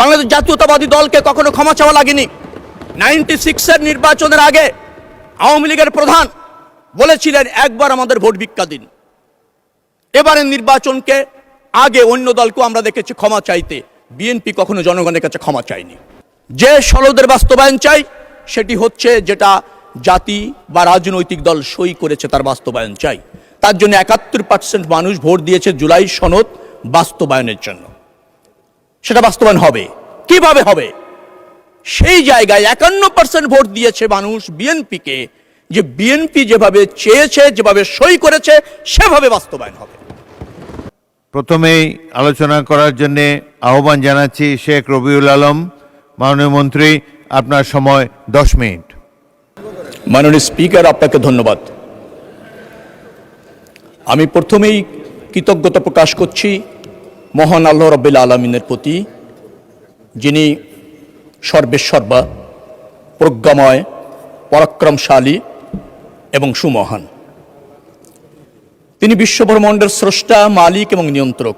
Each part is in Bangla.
বাংলাদেশ জাতীয়তাবাদী দলকে কখনো ক্ষমা চাওয়া লাগেনি। 96-এর নির্বাচনের আগে আওয়ামী লীগের প্রধান বলেছিলেন একবার আমাদের ভোট ভিক্ষা দিন। এবারের নির্বাচনকে আগে অন্য দলকেও আমরা দেখেছি ক্ষমা চাইতে, বিএনপি কখনো জনগণের কাছে ক্ষমা চায়নি। যে সনদের বাস্তবায়ন চাই সেটি হচ্ছে যেটা জাতি বা রাজনৈতিক দল সই করেছে তার বাস্তবায়ন চাই। তার জন্য 71% মানুষ ভোট দিয়েছে জুলাই সনদ বাস্তবায়নের জন্য। সেটা বাস্তবায়ন হবে, কিভাবে হবে? সেই জায়গায় 51% ভোট দিয়েছে মানুষ বিএনপিকে, যে বিএনপি যেভাবে চেয়েছে, যেভাবে সই করেছে সেভাবে বাস্তবায়ন হবে। প্রথমেই আলোচনা করার জন্য আহ্বান জানাচ্ছি শেখ রবিউল আলম। মাননীয় মন্ত্রী, আপনার সময় 10 মিনিট। মাননীয় স্পিকার, আপনাকে ধন্যবাদ। আমি প্রথমেই কৃতজ্ঞতা প্রকাশ করছি মহান আল্লাহ রাব্বুল আলামিনের প্রতি, যিনি সর্বেসর্বা, প্রজ্ঞাময়, পরাক্রমশালী এবং সুমহান। তিনি বিশ্বব্রহ্মাণ্ডের স্রষ্টা, মালিক এবং নিয়ন্ত্রক।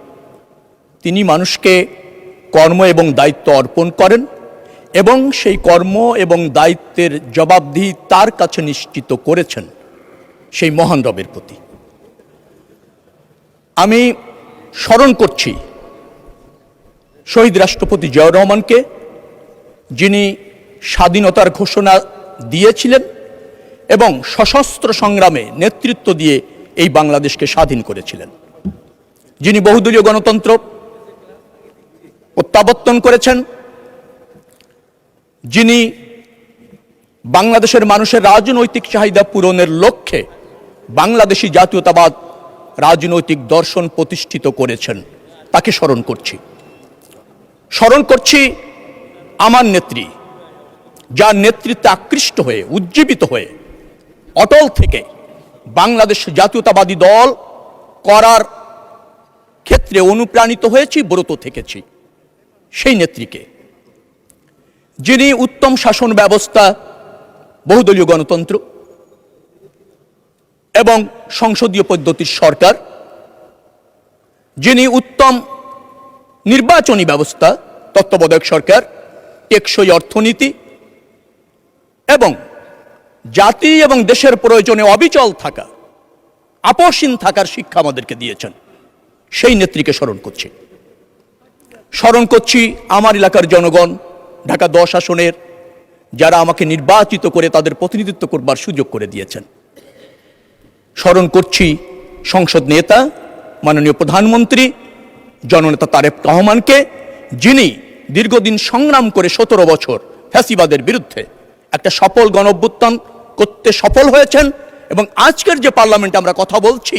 তিনি মানুষকে কর্ম এবং দায়িত্ব অর্পণ করেন এবং সেই কর্ম এবং দায়িত্বের জবাবদিহি তার কাছে নিশ্চিত করেছেন সেই মহান রবের প্রতি। আমি স্মরণ করছি শহীদ রাষ্ট্রপতি জিয়াউর রহমানকে, যিনি স্বাধীনতার ঘোষণা দিয়েছিলেন এবং সশস্ত্র সংগ্রামে নেতৃত্ব দিয়ে এই বাংলাদেশকে স্বাধীন করেছিলেন, যিনি বহুদলীয় গণতন্ত্র প্রত্যাবর্তন করেছেন, যিনি বাংলাদেশের মানুষের রাজনৈতিক চাহিদা পূরণের লক্ষ্যে বাংলাদেশি জাতীয়তাবাদ রাজনৈতিক দর্শন প্রতিষ্ঠিত করেছেন, তাকে স্মরণ করছি। স্মরণ করছি আমার নেত্রী, যার নেতৃত্বে আকৃষ্ট হয়ে, উজ্জীবিত হয়ে, অটল থেকে বাংলাদেশ জাতীয়তাবাদী দল করার ক্ষেত্রে অনুপ্রাণিত হয়েছি, ব্রত থেকেছি সেই নেত্রীকে, যিনি উত্তম শাসন ব্যবস্থা, বহুদলীয় গণতন্ত্র এবং সংসদীয় পদ্ধতির সরকার, যিনি উত্তম নির্বাচনী ব্যবস্থা, তত্ত্বাবধায়ক সরকার, টেকসই অর্থনীতি এবং জাতি এবং দেশের প্রয়োজনে অবিচল থাকা, আপোষহীন থাকার শিক্ষা আমাদেরকে দিয়েছেন, সেই নেত্রীকে স্মরণ করছি। স্মরণ করছি আমার এলাকার জনগণ, ঢাকা 10 আসনের, যারা আমাকে নির্বাচিত করে তাদের প্রতিনিধিত্ব করবার সুযোগ করে দিয়েছেন। স্মরণ করছি সংসদ নেতা, মাননীয় প্রধানমন্ত্রী জননেতা তারেক রহমানকে, যিনি দীর্ঘদিন সংগ্রাম করে 17 বছর ফ্যাসিবাদের বিরুদ্ধে একটা সফল গণঅভ্যুত্থান করতে সফল হয়েছেন এবং আজকের যে পার্লামেন্টে আমরা কথা বলছি,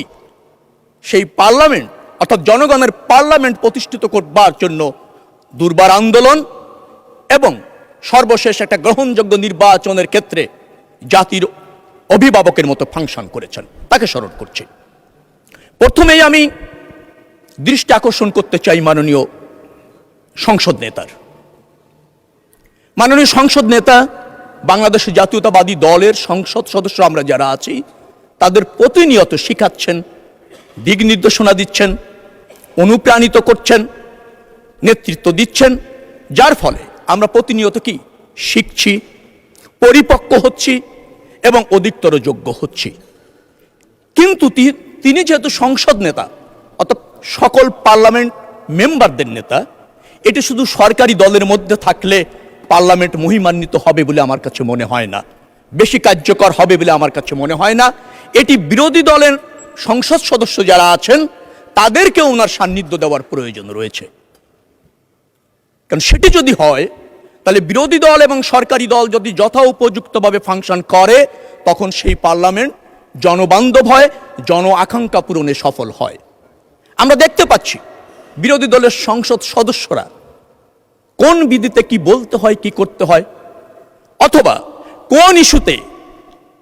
সেই পার্লামেন্ট অর্থাৎ জনগণের পার্লামেন্ট প্রতিষ্ঠিত করবার জন্য দুর্বার আন্দোলন এবং সর্বশেষ একটা গ্রহণযোগ্য নির্বাচনের ক্ষেত্রে জাতির অভিভাবকের মতো ফাংশন করেছেন, তাকে স্মরণ করছি। প্রথমেই আমি দৃষ্টি আকর্ষণ করতে চাই মাননীয় সংসদ নেতার। মাননীয় সংসদ নেতা, বাংলাদেশ জাতীয়তাবাদী দলের সংসদ সদস্য আমরা যারা আছি, তাদের প্রতিনিয়ত শিখাচ্ছেন, দিক নির্দেশনা দিচ্ছেন, অনুপ্রাণিত করছেন, নেতৃত্ব দিচ্ছেন, যার ফলে আমরা প্রতিনিয়ত কি শিখছি, পরিপক্ক হচ্ছি এবং অধিকতর যোগ্য হচ্ছি। কিন্তু তিনি যেহেতু সংসদ নেতা, অর্থাৎ সকল পার্লামেন্ট মেম্বারদের নেতা, এটি শুধু সরকারি দলের মধ্যে থাকলে পার্লামেন্ট মহিমান্বিত হবে বলে আমার কাছে মনে হয় না, বেশি কার্যকর হবে বলে আমার কাছে মনে হয় না। এটি বিরোধী দলের সংসদ সদস্য যারা আছেন তাদেরকে ওনার সান্নিধ্য দেওয়ার প্রয়োজন রয়েছে। কারণ সেটি যদি হয়, তাহলে বিরোধী দল এবং সরকারি দল যদি যথোপযুক্তভাবে ফাংশন করে, তখন সেই পার্লামেন্ট জনবান্ধব হয়, জন আকাঙ্ক্ষা পূরণে সফল হয়। আমরা দেখতে পাচ্ছি বিরোধী দলের সংসদ সদস্যরা কোন বিধিতে কি বলতে হয়, কি করতে হয়, অথবা কোন ইস্যুতে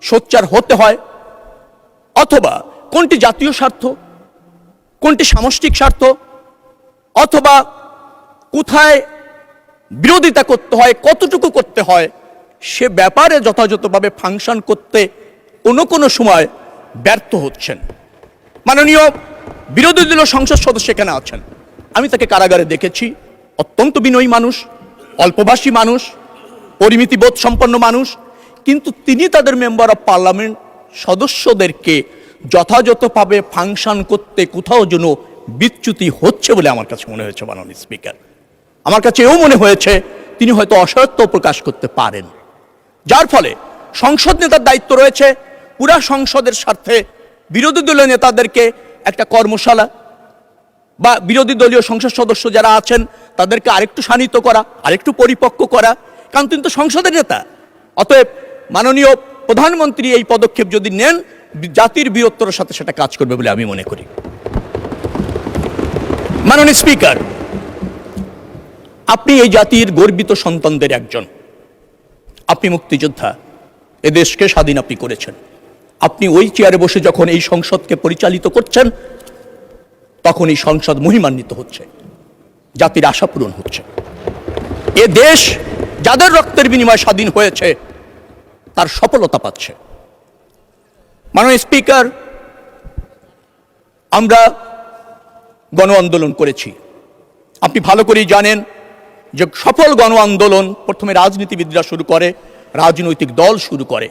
সোচ্চার হতে হয়, অথবা কোনটি জাতীয় স্বার্থ, কোনটি সামষ্টিক স্বার্থ, অথবা কোথায় বিরোধিতা করতে হয়, কতটুকু করতে হয়, সে ব্যাপারে যথাযথভাবে ফাংশন করতে কোনো সময় ব্যর্থ হচ্ছেন। মাননীয় বিরোধী দলীয় সংসদ সদস্য এখানে আছেন, আমি তাকে কারাগারে দেখেছি, অত্যন্ত বিনয়ী মানুষ, অল্পভাষী মানুষ, পরিমিতিবোধ সম্পন্ন মানুষ, কিন্তু তিনি তাদের মেম্বার অফ পার্লামেন্ট সদস্যদেরকে যথাযথভাবে ফাংশন করতে কোথাও যেন বিচ্যুতি হচ্ছে বলে আমার কাছে মনে হয়েছে মাননীয় স্পিকার। আমার কাছে এও মনে হয়েছে তিনি হয়তো অসত্য প্রকাশ করতে পারেন, যার ফলে সংসদ নেতার দায়িত্ব রয়েছে পুরা সংসদের স্বার্থে বিরোধী দলীয় নেতাদেরকে একটা কর্মশালা বা বিরোধী দলীয় সংসদ সদস্য যারা আছেন তাদেরকে আরেকটু শানিত করা, আরেকটু পরিপক্ক করা, কারণ তিনি তো সংসদের নেতা। অতএব মাননীয় প্রধানমন্ত্রী এই পদক্ষেপ যদি নেন, জাতির বৃহত্তর সাথে সেটা কাজ করবে বলে আমি মনে করি। মাননীয় স্পিকার, আপনি এই জাতির গর্বিত সন্তানদের একজন। আপনি মুক্তিযোদ্ধা, এ দেশকে স্বাধীন আপনি করেছেন। আপনি ওই চেয়ারে বসে যখন এই সংসদকে পরিচালিত করছেন, তখন এই সংসদ মহিমান্বিত হচ্ছে, জাতির আশা পূরণ হচ্ছে। এ দেশ যাদের রক্তের বিনিময়ে স্বাধীন হয়েছে তার সফলতা পাচ্ছে। মাননীয় স্পিকার, আমরা গণ আন্দোলন করেছি। আপনি ভালো করেই জানেন যে সফল গণ আন্দোলন প্রথমে রাজনীতিবিদরা শুরু করে, রাজনৈতিক দল শুরু করে।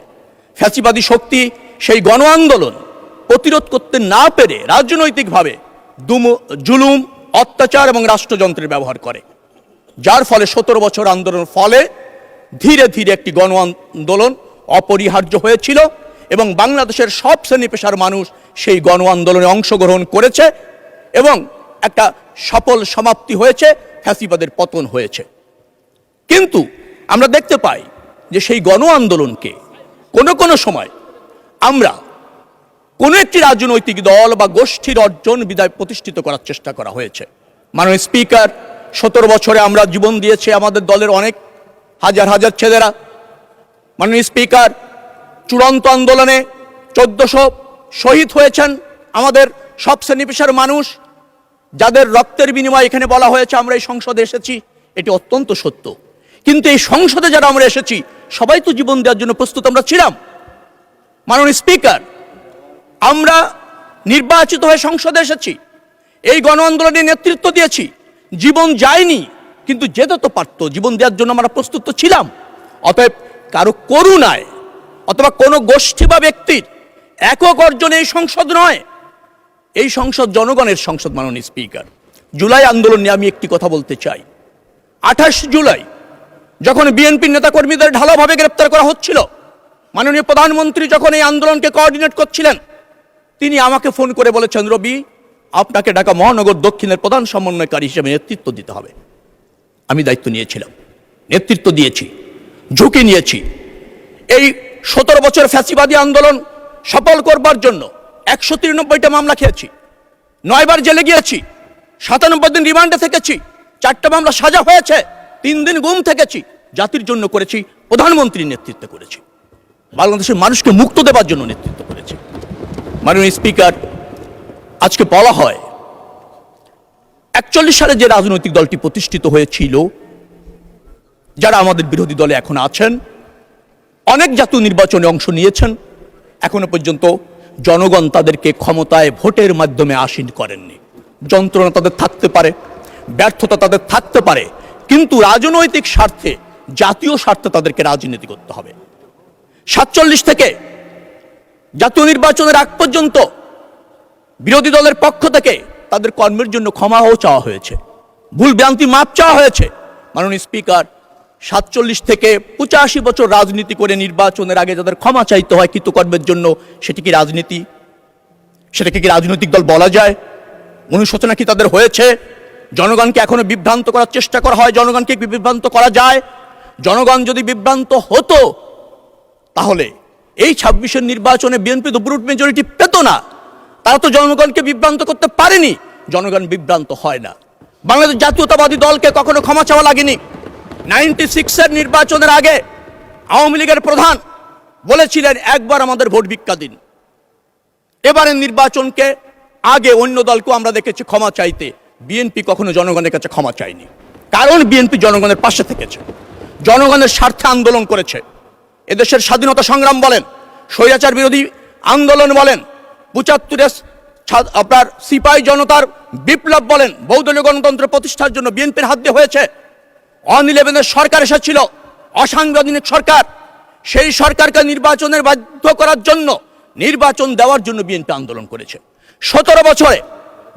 ফ্যাসিবাদী শক্তি সেই গণ আন্দোলন প্রতিরোধ করতে না পেরে রাজনৈতিকভাবে জুলুম, অত্যাচার এবং রাষ্ট্রযন্ত্রের ব্যবহার করে, যার ফলে 17 বছর আন্দোলনের ফলে ধীরে ধীরে একটি গণ আন্দোলন অপরিহার্য হয়েছিল এবং বাংলাদেশের সব শ্রেণী পেশার মানুষ সেই গণ আন্দোলনে অংশগ্রহণ করেছে এবং একটা সফল সমাপ্তি হয়েছে, ফ্যাসিবাদের পতন হয়েছে। কিন্তু আমরা দেখতে পাই যে সেই গণ আন্দোলনকে কোনো সময় আমরা কোনো একটি রাজনৈতিক দল বা গোষ্ঠীর অর্জন বিদায় প্রতিষ্ঠিত করার চেষ্টা করা হয়েছে। মাননীয় স্পিকার, 17 বছরে আমরা জীবন দিয়েছি আমাদের দলের অনেক হাজার হাজার ছেলেরা। মাননীয় স্পিকার, চূড়ান্ত আন্দোলনে 1400 শহীদ হয়েছেন আমাদের সব শ্রেণী পেশার মানুষ, যাদের রক্তের বিনিময়ে এখানে বলা হয়েছে আমরা এই সংসদে এসেছি। এটি অত্যন্ত সত্য, কিন্তু এই সংসদে যারা আমরা এসেছি সবাই তো জীবন দেওয়ার জন্য প্রস্তুত আমরা ছিলাম। মাননীয় স্পিকার, আমরা নির্বাচিত হয়ে সংসদে এসেছি, এই গণ আন্দোলনে নেতৃত্ব দিয়েছি, জীবন যায়নি কিন্তু যেতে তো পারত, জীবন দেওয়ার জন্য আমরা প্রস্তুত ছিলাম। অতএব কারো করুণায় অথবা কোনো গোষ্ঠী বা ব্যক্তির একক অর্জনে এই সংসদ নয়, এই সংসদ জনগণের সংসদ। মাননীয় স্পিকার, জুলাই আন্দোলন নিয়ে আমি একটি কথা বলতে চাই। 28 জুলাই যখন বিএনপির নেতাকর্মীদের ঢালাওভাবে গ্রেপ্তার করা হচ্ছিল, মাননীয় প্রধানমন্ত্রী যখন এই আন্দোলনকে কোঅর্ডিনেট করছিলেন, তিনি আমাকে ফোন করে বলেছেন, রবি, আপনাকে ঢাকা মহানগর দক্ষিণের প্রধান সমন্বয়কারী হিসেবে নেতৃত্ব দিতে হবে। আমি দায়িত্ব নিয়েছিলাম, নেতৃত্ব দিয়েছি, ঝুঁকি নিয়েছি। এই 17 বছর ফ্যাসিবাদী আন্দোলন সফল করবার জন্য 193টা মামলা খেয়েছি, 9 বার জেলে গিয়েছি, 97 দিন রিমান্ডে থেকেছি, 4টা মামলা সাজা হয়েছে, 3 দিন গুম থেকেছি। জাতির জন্য করেছি, প্রধানমন্ত্রীর নেতৃত্বে করেছি, বাংলাদেশের মানুষকে মুক্ত দেবার জন্য নেতৃত্ব করেছি। মাননীয় স্পিকার, আজকে বলা হয় 41 সালে যে রাজনৈতিক দলটি প্রতিষ্ঠিত হয়েছিল, যারা আমাদের বিরোধী দলে এখন আছেন, অনেক জাতীয় নির্বাচনে অংশ নিয়েছেন, এখনো পর্যন্ত জনগণ তাদেরকে ক্ষমতায় ভোটের মাধ্যমে আসীন করেননি। যন্ত্রণা তাদের থাকতে পারে, ব্যর্থতা তাদের থাকতে পারে, কিন্তু রাজনৈতিক স্বার্থে, জাতীয় স্বার্থে তাদেরকে রাজনীতি করতে হবে। 47 থেকে জাতীয় নির্বাচনের আগ পর্যন্ত বিরোধী দলের পক্ষ থেকে তাদের কর্মের জন্য ক্ষমাও চাওয়া হয়েছে, ভুল ভ্রান্তি মাপ চাওয়া হয়েছে। মাননীয় স্পিকার, 47 থেকে 85 বছর রাজনীতি করে নির্বাচনের আগে যাদের ক্ষমা চাইতে হয় কৃতকর্মের জন্য, সেটি কি রাজনীতি? সেটাকে কি রাজনৈতিক দল বলা যায়? অনুশোচনা কি তাদের হয়েছে? জনগণকে এখনো বিভ্রান্ত করার চেষ্টা করা হয়, জনগণকে বিভ্রান্ত করা যায়? জনগণ যদি বিভ্রান্ত হতো তাহলে এই 26-এর নির্বাচনে বিএনপি তো ব্রুট মেজরিটি পেত না। তারা তো জনগণকে বিভ্রান্ত করতে পারেনি, জনগণ বিভ্রান্ত হয় না। বাংলাদেশ জাতীয়তাবাদী দলকে কখনো ক্ষমা চাওয়া লাগেনি। 96-এর নির্বাচনের আগে আওয়ামী লীগের প্রধান বলেছিলেন, একবার আমাদের ভোট ভিক্ষা দিন। এবারের নির্বাচনকে আগে অন্য দলকেও আমরা দেখেছি ক্ষমা চাইতে, বিএনপি কখনো জনগণের কাছে ক্ষমা চায়নি, কারণ বিএনপি জনগণের পাশে থেকেছে, জনগণের স্বার্থে আন্দোলন করেছে। এদেশের স্বাধীনতা সংগ্রাম বলেন, স্বৈরাচার বিরোধী আন্দোলন বলেন, 75-এর আপনার সিপাহী জনতার বিপ্লব বলেন, বহুদলীয় গণতন্ত্র প্রতিষ্ঠার জন্য বিএনপির হাত দিয়ে হয়েছে। অন-11 সরকার এসেছিল, অসাংবিধানিক সরকার। সেই সরকারকে নির্বাচনের বাধ্য করার জন্য, নির্বাচন দেওয়ার জন্য বিএনপি আন্দোলন করেছে। 17 বছরে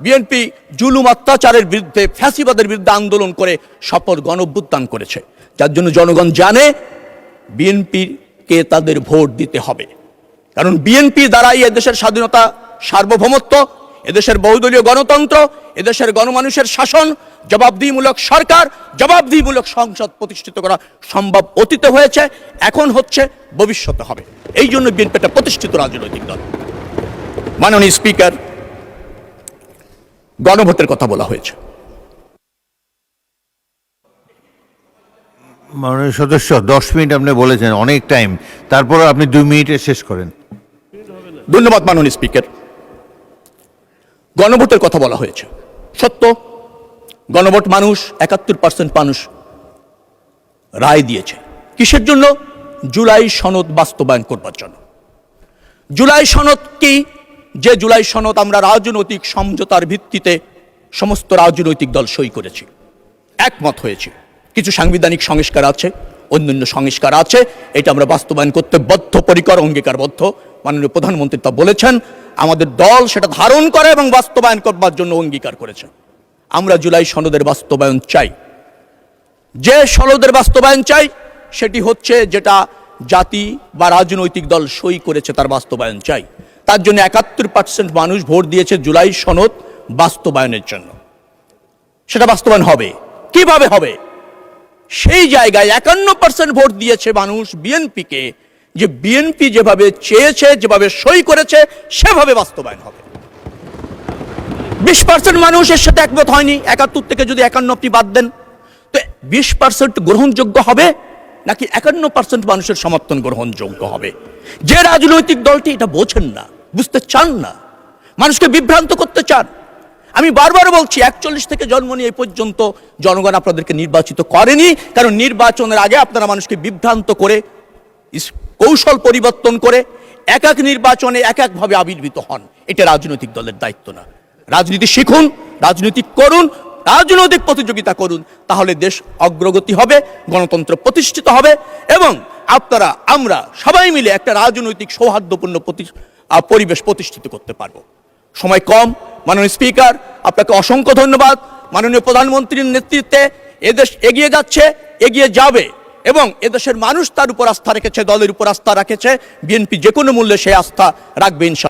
বিএনপি জুলুম অত্যাচারের বিরুদ্ধে, ফ্যাসিবাদের বিরুদ্ধে আন্দোলন করে সফল গণঅভ্যুত্থান করেছে, যার জন্য জনগণ জানে বিএনপিকে তাদের ভোট দিতে হবে। কারণ বিএনপি দ্বারাই এদেশের স্বাধীনতা, সার্বভৌমত্ব, এদেশের বহুদলীয় গণতন্ত্র, এদেশের গণমানুষের শাসন, জবাবদিহিমূলক সরকার, জবাবদিহিমূলক সংসদ প্রতিষ্ঠিত করা সম্ভব। অতীতে হয়েছে, এখন হচ্ছে, ভবিষ্যতে হবে। এই জন্য বিএনপি একটা প্রতিষ্ঠিত রাজনৈতিক দল। মাননীয় স্পিকার, গণভোটের কথা বলা হয়েছে। মাননীয় সদস্য 10 মিনিট আপনি বলেছেন, অনেক টাইম, তারপর আপনি 2 মিনিটে শেষ করেন। ধন্যবাদ মাননীয় স্পিকার। গণভোটের কথা বলা হয়েছে, সত্য। গণভোট মানুষ, 71% মানুষ রায় দিয়েছে। কিসের জন্য? জুলাই সনদ বাস্তবায়ন করবার জন্য। জুলাই সনদ কি? যে জুলাই সনদ আমরা রাজনৈতিক সমঝোতার ভিত্তিতে সমস্ত রাজনৈতিক দল সই করেছি, একমত হয়েছে। কিছু সাংবিধানিক সংস্কার আছে, অন্যান্য সংস্কার আছে, এটা আমরা বাস্তবায়ন করতে বদ্ধপরিকর, অঙ্গীকারবদ্ধ। মাননীয় প্রধানমন্ত্রী তা বলেছেন, আমাদের দল সেটা ধারণ করে এবং বাস্তবায়ন করবার জন্য অঙ্গীকার করেছে। আমরা জুলাই সনদের বাস্তবায়ন চাই। যে সনদের বাস্তবায়ন চাই সেটি হচ্ছে যেটা জাতি বা রাজনৈতিক দল সই করেছে, তার বাস্তবায়ন চাই। তার জন্য 71% মানুষ ভোট দিয়েছে জুলাই সনদ বাস্তবায়নের জন্য। সেটা বাস্তবায়ন হবে। কিভাবে হবে? সেই জায়গায় 51% ভোট দিয়েছে মানুষ বিএনপিকে, যে বিএনপি যেভাবে চেয়েছে, যেভাবে সই করেছে, সেভাবে বাস্তবায়ন হবে। 20% মানুষ এর সাথে একমত হয়নি। 71 থেকে যদি 51 আপনি বাদ দেন, তো 20% গ্রহণযোগ্য হবে নাকি 51% মানুষের সমর্থন গ্রহণযোগ্য হবে? যে রাজনৈতিক দলটি এটা বোঝেন না, বুঝতে চান না, মানুষকে বিভ্রান্ত করতে চান। আমি বারবার বলছি, 41 থেকে জন্ম নিয়ে এই পর্যন্ত জনগণ আপনাদেরকে নির্বাচিত করেনি, কারণ নির্বাচনের আগে আপনারা মানুষকে বিভ্রান্ত করে, কৌশল পরিবর্তন করে এক এক নির্বাচনে এক একভাবে আবির্ভূত হন। এটা রাজনৈতিক দলের দায়িত্ব না। রাজনীতি শিখুন, রাজনীতি করুন, রাজনৈতিক প্রতিযোগিতা করুন, তাহলে দেশ অগ্রগতি হবে, গণতন্ত্র প্রতিষ্ঠিত হবে এবং আপনারা, আমরা সবাই মিলে একটা রাজনৈতিক সৌহার্দ্যপূর্ণ পরিবেশ প্রতিষ্ঠিত করতে পারবো। সময় কম। মাননীয় স্পিকার, আপনাকে অসংখ্য ধন্যবাদ। মাননীয় প্রধানমন্ত্রীর নেতৃত্বে এদেশ এগিয়ে যাচ্ছে, এগিয়ে যাবে এবং এদেশের মানুষ তার উপর আস্থা রেখেছে, দলের উপর আস্থা রাখেছে। বিএনপি যে কোনো মূল্যে সেই আস্থা রাখবে ইনশাআল্লাহ।